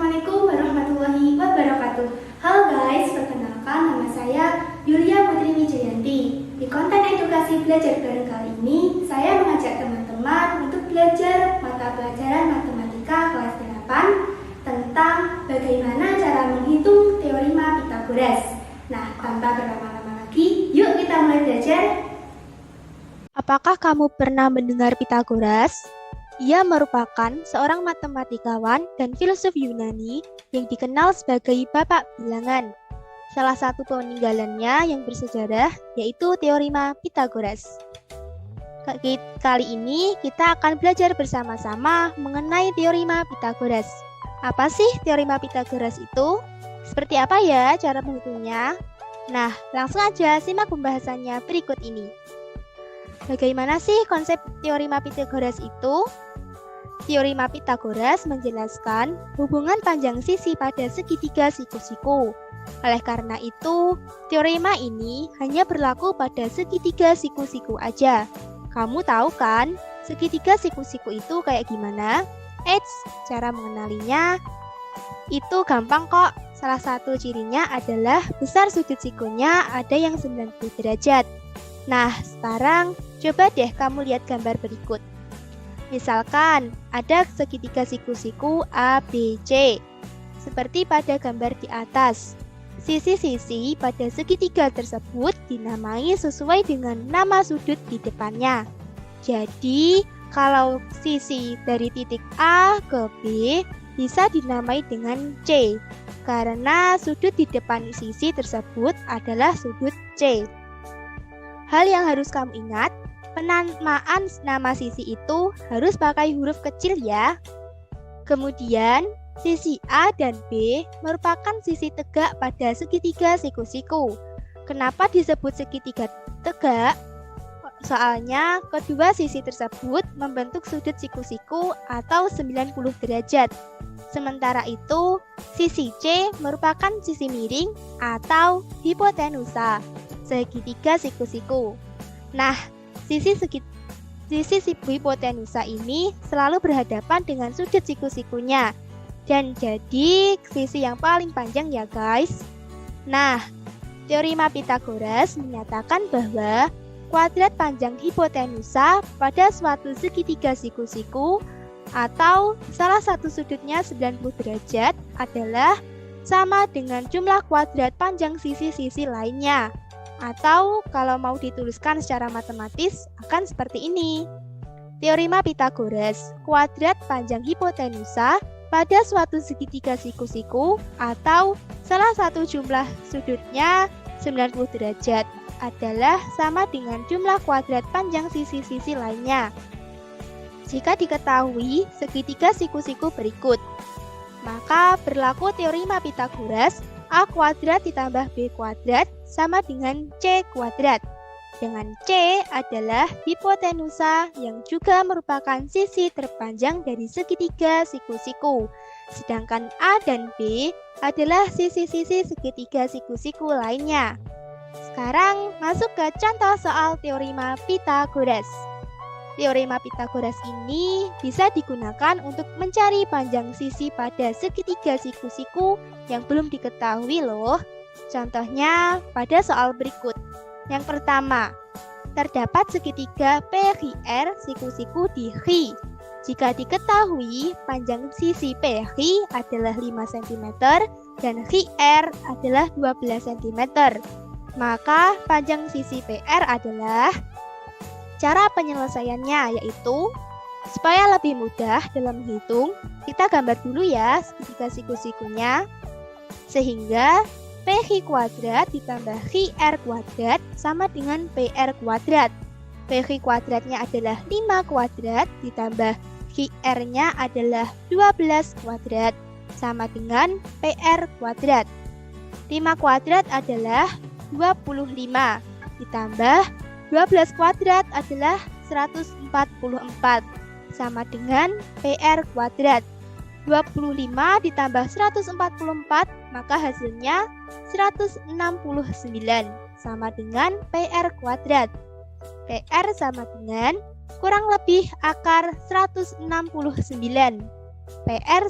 Assalamualaikum warahmatullahi wabarakatuh. Halo guys, perkenalkan nama saya Yulia Putri Wijayanti. Di konten edukasi belajar bareng kali ini, saya mengajak teman-teman untuk belajar mata pelajaran matematika kelas 8 tentang bagaimana cara menghitung teorema Pythagoras. Nah, tanpa berlama-lama lagi, yuk kita mulai belajar. Apakah kamu pernah mendengar Pythagoras? Ia merupakan seorang matematikawan dan filsuf Yunani yang dikenal sebagai Bapak Bilangan. Salah satu peninggalannya yang bersejarah yaitu teorema Pythagoras. Kali ini kita akan belajar bersama-sama mengenai teorema Pythagoras. Apa sih teorema Pythagoras itu? Seperti apa ya cara menghitungnya? Nah, langsung aja simak pembahasannya berikut ini. Bagaimana sih konsep teorema Pythagoras itu? Teorema Pythagoras menjelaskan hubungan panjang sisi pada segitiga siku-siku. Oleh karena itu, teorema ini hanya berlaku pada segitiga siku-siku aja. Kamu tahu kan, segitiga siku-siku itu kayak gimana? Cara mengenalinya itu gampang kok. Salah satu cirinya adalah besar sudut sikunya ada yang 90 derajat. Nah, sekarang coba deh kamu lihat gambar berikut. Misalkan, ada segitiga siku-siku A, B, C. Seperti pada gambar di atas. Sisi-sisi pada segitiga tersebut dinamai sesuai dengan nama sudut di depannya. Jadi, kalau sisi dari titik A ke B bisa dinamai dengan C. Karena sudut di depan sisi tersebut adalah sudut C. Hal yang harus kamu ingat, penamaan nama sisi itu harus pakai huruf kecil ya. Kemudian, sisi A dan B merupakan sisi tegak pada segitiga siku-siku. Kenapa disebut segitiga tegak? Soalnya, kedua sisi tersebut membentuk sudut siku-siku atau 90 derajat. Sementara itu, sisi C merupakan sisi miring atau hipotenusa segitiga siku-siku. Nah, sisi hipotenusa ini selalu berhadapan dengan sudut siku-sikunya dan jadi sisi yang paling panjang ya guys. Nah, teorema Pythagoras menyatakan bahwa kuadrat panjang hipotenusa pada suatu segitiga siku-siku atau salah satu sudutnya 90 derajat adalah sama dengan jumlah kuadrat panjang sisi-sisi lainnya. Atau kalau mau dituliskan secara matematis akan seperti ini. Teorema Pythagoras, kuadrat panjang hipotenusa pada suatu segitiga siku-siku atau salah satu jumlah sudutnya 90 derajat adalah sama dengan jumlah kuadrat panjang sisi-sisi lainnya. Jika diketahui segitiga siku-siku berikut, maka berlaku teorema Pythagoras A kuadrat ditambah B kuadrat sama dengan C kuadrat. Dengan C adalah hipotenusa yang juga merupakan sisi terpanjang dari segitiga siku-siku. Sedangkan A dan B adalah sisi-sisi segitiga siku-siku lainnya. Sekarang masuk ke contoh soal teorema Pythagoras. Teorema Pythagoras ini bisa digunakan untuk mencari panjang sisi pada segitiga siku-siku yang belum diketahui loh. Contohnya pada soal berikut. Yang pertama, terdapat segitiga PQR siku-siku di Q. Jika diketahui panjang sisi PQ adalah 5 cm dan QR adalah 12 cm, maka panjang sisi PR adalah. Cara penyelesaiannya yaitu, supaya lebih mudah dalam menghitung, kita gambar dulu ya segitiga siku-sikunya. Sehingga PQ kuadrat ditambah QR kuadrat sama dengan PR kuadrat. PQ kuadratnya adalah 5 kuadrat ditambah QR-nya adalah 12 kuadrat sama dengan PR kuadrat. 5 kuadrat adalah 25 ditambah 12 kuadrat adalah 144 sama dengan PR kuadrat. 25 ditambah 144 maka hasilnya 169 sama dengan PR kuadrat. PR sama dengan kurang lebih akar 169. PR